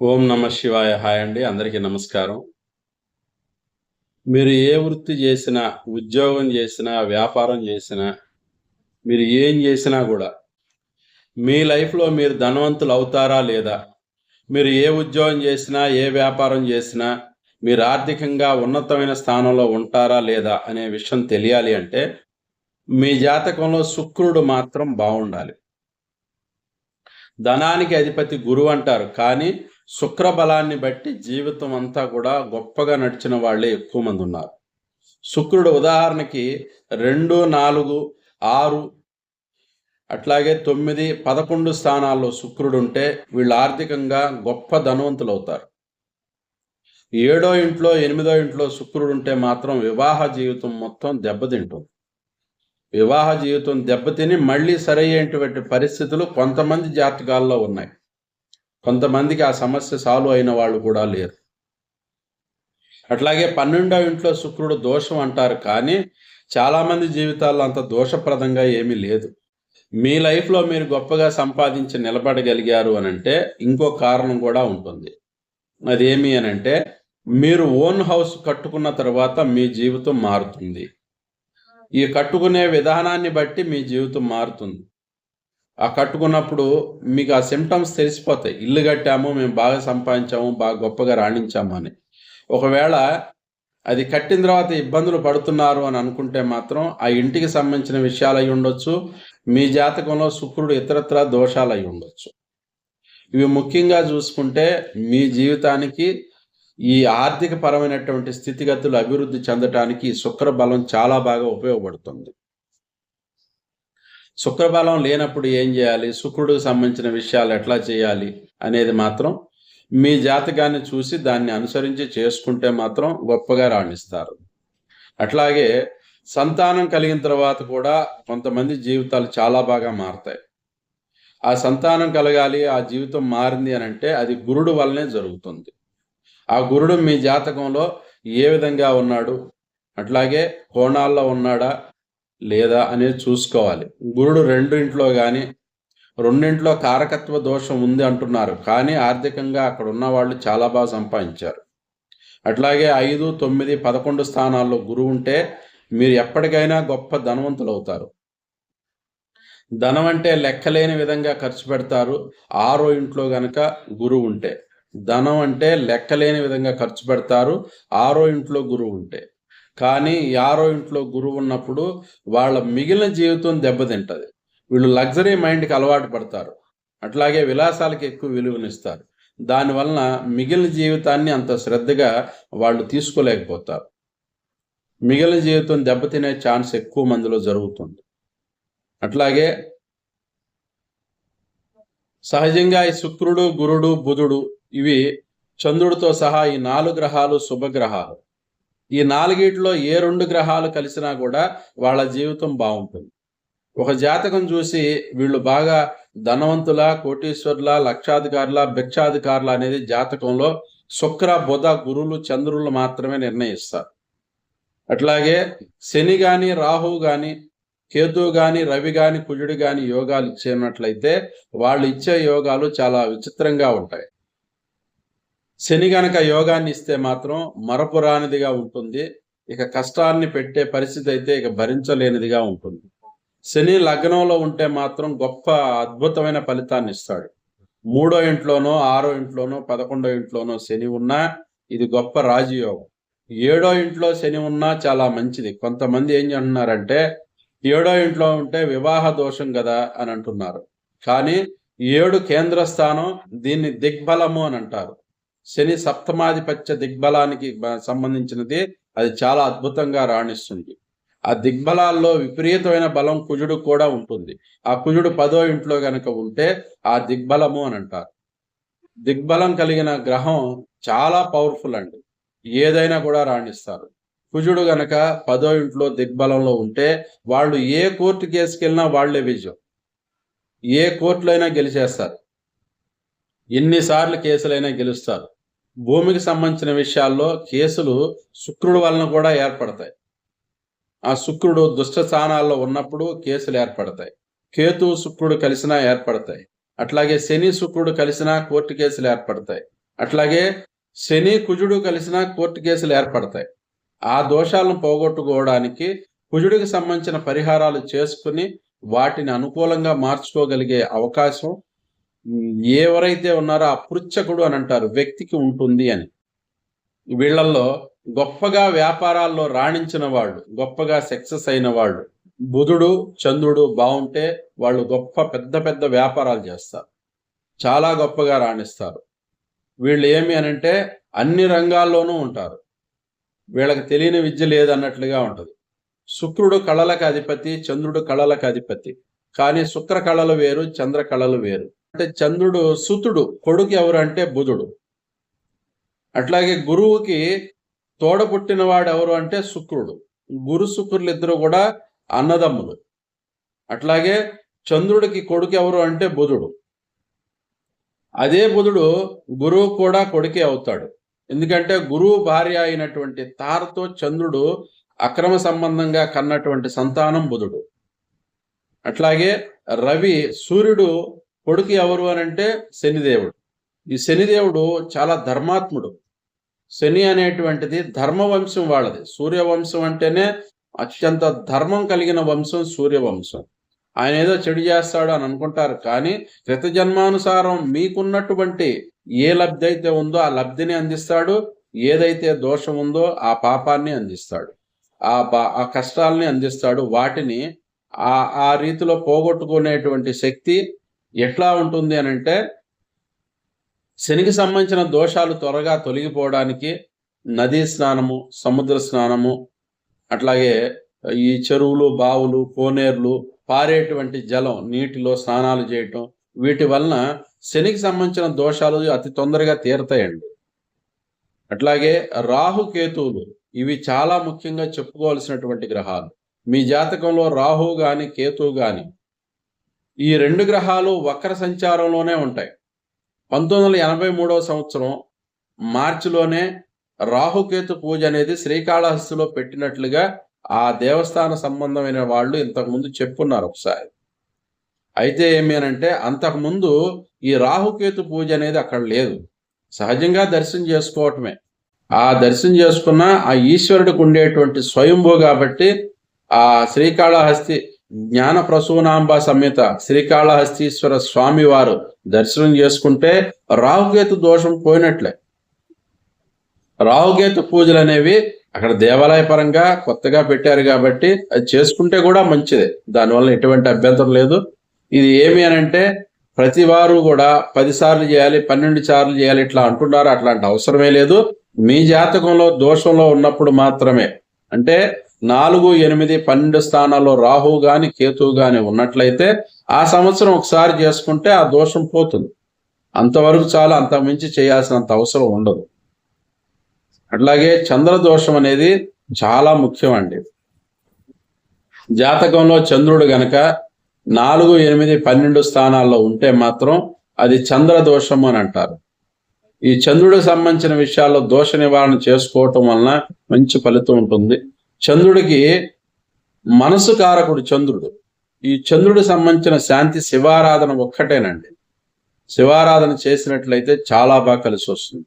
ఓం నమ శివాయ. హాయ్ అండి, అందరికీ నమస్కారం. మీరు ఏ వృత్తి చేసినా, ఉద్యోగం చేసినా, వ్యాపారం చేసినా, మీరు ఏం చేసినా కూడా మీ లైఫ్లో మీరు ధనవంతులు అవుతారా లేదా? మీరు ఏ ఉద్యోగం చేసినా, ఏ వ్యాపారం చేసినా మీరు ఆర్థికంగా ఉన్నతమైన స్థానంలో ఉంటారా లేదా అనే విషయం తెలియాలి అంటే మీ జాతకంలో శుక్రుడు మాత్రం బాగుండాలి. ధనానికి అధిపతి గురువు అంటారు, కానీ శుక్ర బలాన్ని బట్టి జీవితం అంతా కూడా గొప్పగా నడిచిన వాళ్ళే ఎక్కువ మంది ఉన్నారు. శుక్రుడు ఉదాహరణకి 2, 4, 6 అట్లాగే 9, 11 స్థానాల్లో శుక్రుడు ఉంటే వీళ్ళు ఆర్థికంగా గొప్ప ధనవంతులు అవుతారు. 7వ ఇంట్లో 8వ ఇంట్లో శుక్రుడు ఉంటే మాత్రం వివాహ జీవితం మొత్తం దెబ్బతింటుంది. వివాహ జీవితం దెబ్బతిని మళ్ళీ సరైనటువంటి పరిస్థితులు కొంతమంది జాతకాల్లో ఉన్నాయి. కొంతమందికి ఆ సమస్య సాల్వ్ అయిన వాళ్ళు కూడా లేరు. అట్లాగే 12వ ఇంట్లో శుక్రుడు దోషం అంటారు, కానీ చాలామంది జీవితాల్లో అంత దోషప్రదంగా ఏమీ లేదు. మీ లైఫ్లో మీరు గొప్పగా సంపాదించి నిలబడగలిగారు అనంటే ఇంకో కారణం కూడా ఉంటుంది. అదేమి అనంటే మీరు ఓన్ హౌస్ కట్టుకున్న తర్వాత మీ జీవితం మారుతుంది. ఈ కట్టుకునే విధానాన్ని బట్టి మీ జీవితం మారుతుంది. ఆ కట్టుకున్నప్పుడు మీకు ఆ సిమ్టమ్స్ తెలిసిపోతాయి. ఇల్లు కట్టాము, మేము బాగా సంపాదించాము, బాగా గొప్పగా రాణించాము అని. ఒకవేళ అది కట్టిన తర్వాత ఇబ్బందులు పడుతున్నారు అని అనుకుంటే మాత్రం ఆ ఇంటికి సంబంధించిన విషయాలు అయి ఉండొచ్చు, మీ జాతకంలో శుక్రుడు ఇతరత్రా దోషాలు అయి ఉండొచ్చు. ఇవి ముఖ్యంగా చూసుకుంటే మీ జీవితానికి ఈ ఆర్థిక పరమైనటువంటి స్థితిగతులు అభివృద్ధి చెందటానికి శుక్ర బలం చాలా బాగా ఉపయోగపడుతుంది. శుక్రబలం లేనప్పుడు ఏం చేయాలి, శుక్రుడికి సంబంధించిన విషయాలు ఎట్లా చేయాలి అనేది మాత్రం మీ జాతకాన్ని చూసి దాన్ని అనుసరించి చేసుకుంటే మాత్రం గొప్పగా రాణిస్తారు. అట్లాగే సంతానం కలిగిన తర్వాత కూడా కొంతమంది జీవితాలు చాలా బాగా మారుతాయి. ఆ సంతానం కలగాలి, ఆ జీవితం మారింది అని అంటే అది గురుడు వల్లనే జరుగుతుంది. ఆ గురుడు మీ జాతకంలో ఏ విధంగా ఉన్నాడు, అట్లాగే కోణాల్లో ఉన్నాడా లేదా అనేది చూసుకోవాలి. గురుడు 2 ఇంట్లో కానీ 2 కారకత్వ దోషం ఉంది అంటున్నారు, కానీ ఆర్థికంగా అక్కడ ఉన్న వాళ్ళు చాలా బాగా సంపాదించారు. అట్లాగే 5, 9, 11 స్థానాల్లో గురువు ఉంటే మీరు ఎప్పటికైనా గొప్ప ధనవంతులు అవుతారు. ధనం అంటే లెక్కలేని విధంగా ఖర్చు పెడతారు. 6వ ఇంట్లో గనక గురువు ఉంటే ధనం అంటే లెక్కలేని విధంగా ఖర్చు పెడతారు. 6వ ఇంట్లో గురువు ఉంటే, కానీ 6వ ఇంట్లో గురువు ఉన్నప్పుడు వాళ్ళ మిగిలిన జీవితం దెబ్బతింటది. వీళ్ళు లగ్జరీ మైండ్కి అలవాటు పడతారు, అట్లాగే విలాసాలకి ఎక్కువ విలువనిస్తారు. దానివలన మిగిలిన జీవితాన్ని అంత శ్రద్ధగా వాళ్ళు తీసుకోలేకపోతారు. మిగిలిన జీవితం దెబ్బతినే ఛాన్స్ ఎక్కువ మందిలో జరుగుతుంది. అట్లాగే సహజంగా ఈ శుక్రుడు, గురుడు, బుధుడు ఇవి చంద్రుడితో సహా ఈ 4 గ్రహాలు శుభగ్రహాలు. ఈ 4గిట్లో ఏ 2 గ్రహాలు కలిసినా కూడా వాళ్ళ జీవితం బాగుంటుంది. ఒక జాతకం చూసి వీళ్ళు బాగా ధనవంతుల, కోటీశ్వరుల, లక్షాధికారుల, భిక్షాధికారుల అనేది జాతకంలో శుక్ర, బుధ, గురువులు, చంద్రులు మాత్రమే నిర్ణయిస్తారు. అట్లాగే శని గాని, రాహువు గాని, కేతువు గాని, రవి గాని, కుజుడు గాని యోగాలు ఇచ్చినట్లయితే వాళ్ళు ఇచ్చే యోగాలు చాలా విచిత్రంగా ఉంటాయి. శని గనక యోగాన్ని ఇస్తే మాత్రం మరపురానిదిగా ఉంటుంది. ఇక కష్టాన్ని పెట్టే పరిస్థితి అయితే ఇక భరించలేనిదిగా ఉంటుంది. శని లగ్నంలో ఉంటే మాత్రం గొప్ప అద్భుతమైన ఫలితాన్ని ఇస్తాడు. 3వ ఇంట్లోనో, 6వ ఇంట్లోనో, 11వ ఇంట్లోనో శని ఉన్నా ఇది గొప్ప రాజయోగం. 7వ ఇంట్లో శని ఉన్నా చాలా మంచిది. కొంతమంది ఏం అంటున్నారంటే 7వ ఇంట్లో ఉంటే వివాహ దోషం కదా అని అంటున్నారు, కానీ 7 కేంద్ర స్థానం, దీన్ని దిగ్బలము అని అంటారు. శని సప్తమాధిపత్య దిగ్బలానికి సంబంధించినది. అది చాలా అద్భుతంగా రాణిస్తుంది. ఆ దిగ్బలాల్లో విపరీతమైన బలం కుజుడు కూడా ఉంటుంది. ఆ కుజుడు 10వ ఇంట్లో గనక ఉంటే ఆ దిగ్బలము అని అంటారు. దిగ్బలం కలిగిన గ్రహం చాలా పవర్ఫుల్ అండి, ఏదైనా కూడా రాణిస్తారు. కుజుడు గనక 10వ ఇంట్లో దిగ్బలంలో ఉంటే వాళ్ళు ఏ కోర్టు కేసుకెళ్ళినా వాళ్లే విజయం. ఏ కోర్టులో అయినా గెలిచేస్తారు, ఎన్నిసార్లు కేసులైనా గెలుస్తారు. భూమికి సంబంధించిన విషయాల్లో కేసులు శుక్రుడు వలన కూడా ఏర్పడతాయి. ఆ శుక్రుడు దుష్ట స్థానాల్లో ఉన్నప్పుడు కేసులు ఏర్పడతాయి. కేతు శుక్రుడు కలిసినా ఏర్పడతాయి. అట్లాగే శని శుక్రుడు కలిసినా కోర్టు కేసులు ఏర్పడతాయి. అట్లాగే శని కుజుడు కలిసినా కోర్టు కేసులు ఏర్పడతాయి. ఆ దోషాలను పోగొట్టుకోవడానికి కుజుడికి సంబంధించిన పరిహారాలు చేసుకుని వాటిని అనుకూలంగా మార్చుకోగలిగే అవకాశం ఎవరైతే ఉన్నారో ఆ పృచ్ఛకుడు అని అంటారు వ్యక్తికి ఉంటుంది అని. వీళ్ళల్లో గొప్పగా వ్యాపారాల్లో రాణించిన వాళ్ళు, గొప్పగా సక్సెస్ అయిన వాళ్ళు బుధుడు చంద్రుడు బాగుంటే వాళ్ళు గొప్ప పెద్ద పెద్ద వ్యాపారాలు చేస్తారు, చాలా గొప్పగా రాణిస్తారు. వీళ్ళు ఏమి అనంటే అన్ని రంగాల్లోనూ ఉంటారు, వీళ్ళకి తెలియని విద్య లేదన్నట్లుగా ఉంటుంది. శుక్రుడు కళలకు అధిపతి, చంద్రుడు కళలకు అధిపతి. కానీ శుక్ర కళలు వేరు, చంద్ర కళలు వేరు. అంటే చంద్రుడు సుతుడు, కొడుకు ఎవరు అంటే బుధుడు. అట్లాగే గురువుకి తోడ పుట్టినవాడు ఎవరు అంటే శుక్రుడు. గురు శుక్రులు ఇద్దరు కూడా అన్నదమ్ములు. అట్లాగే చంద్రుడికి కొడుకు ఎవరు అంటే బుధుడు. అదే బుధుడు గురువు కూడా కొడుకే అవుతాడు. ఎందుకంటే గురువు భార్య అయినటువంటి తారతో చంద్రుడు అక్రమ సంబంధంగా కన్నటువంటి సంతానం బుధుడు. అట్లాగే రవి సూర్యుడు కొడుకు ఎవరు అని అంటే శనిదేవుడు. ఈ శనిదేవుడు చాలా ధర్మాత్ముడు. శని అనేటువంటిది ధర్మవంశం వాళ్ళది. సూర్యవంశం అంటేనే అత్యంత ధర్మం కలిగిన వంశం సూర్యవంశం. ఆయన ఏదో చెడు చేస్తాడు అని అనుకుంటారు, కానీ కృతజన్మానుసారం మీకున్నటువంటి ఏ లబ్ధి అయితే ఉందో ఆ లబ్ధిని అందిస్తాడు, ఏదైతే దోషం ఉందో ఆ పాపాన్ని అందిస్తాడు, ఆ కష్టాలని అందిస్తాడు. వాటిని ఆ రీతిలో పోగొట్టుకునేటువంటి శక్తి ఎట్లా ఉంటుంది అని అంటే, శనికి సంబంధించిన దోషాలు త్వరగా తొలగిపోవడానికి నదీ స్నానము, సముద్ర స్నానము, అట్లాగే ఈ చెరువులు, బావులు, కోనేర్లు, పారేటువంటి జలం, నీటిలో స్నానాలు చేయటం, వీటి వలన శనికి సంబంధించిన దోషాలు అతి తొందరగా తీరతాయండి. అట్లాగే రాహు కేతువులు ఇవి చాలా ముఖ్యంగా చెప్పుకోవాల్సినటువంటి గ్రహాలు. మీ జాతకంలో రాహు గాని కేతువు గాని ఈ రెండు గ్రహాలు వక్ర సంచారంలోనే ఉంటాయి. 1983వ సంవత్సరం మార్చిలోనే రాహుకేతు పూజ అనేది శ్రీకాళహస్తిలో పెట్టినట్లుగా ఆ దేవస్థాన సంబంధమైన వాళ్ళు ఇంతకుముందు చెప్పున్నారు ఒకసారి. అయితే ఏమి అనంటే అంతకుముందు ఈ రాహుకేతు పూజ అనేది అక్కడ లేదు. సహజంగా దర్శనం చేసుకోవటమే. ఆ దర్శనం చేసుకున్న ఆ ఈశ్వరుడికి ఉండేటువంటి స్వయంభూ కాబట్టి ఆ శ్రీకాళహస్తి జ్ఞాన ప్రసూనాంబ సమేత శ్రీకాళహస్తీశ్వర స్వామి వారు దర్శనం చేసుకుంటే రాహుకేతు దోషం పోయినట్లే. రాహుకేతు పూజలు అనేవి అక్కడ దేవాలయ పరంగా కొత్తగా పెట్టారు కాబట్టి అది చేసుకుంటే కూడా మంచిదే, దానివల్ల ఎటువంటి అభ్యంతరం లేదు. ఇది ఏమి అనంటే ప్రతి వారు కూడా 10 సార్లు చేయాలి, 12 సార్లు చేయాలి ఇట్లా అంటున్నారు. అట్లాంటి అవసరమే లేదు. మీ జాతకంలో దోషంలో ఉన్నప్పుడు మాత్రమే, అంటే 4, 8, 12 స్థానాల్లో రాహు గాని కేతువు గాని ఉన్నట్లయితే ఆ సంవత్సరం ఒకసారి చేసుకుంటే ఆ దోషం పోతుంది. అంతవరకు చాలా, అంత మించి చేయాల్సినంత అవసరం ఉండదు. అట్లాగే చంద్రదోషం అనేది చాలా ముఖ్యం అండి. జాతకంలో చంద్రుడు గనక 4, 8, 12 స్థానాల్లో ఉంటే మాత్రం అది చంద్రదోషం అని అంటారు. ఈ చంద్రుడికి సంబంధించిన విషయాల్లో దోష నివారణ చేసుకోవటం వలన మంచి ఫలితం ఉంటుంది. చంద్రుడికి మనసు కారకుడు చంద్రుడు. ఈ చంద్రుడికి సంబంధించిన శాంతి శివారాధన ఒక్కటేనండి. శివారాధన చేసినట్లయితే చాలా బాగా కలిసి వస్తుంది.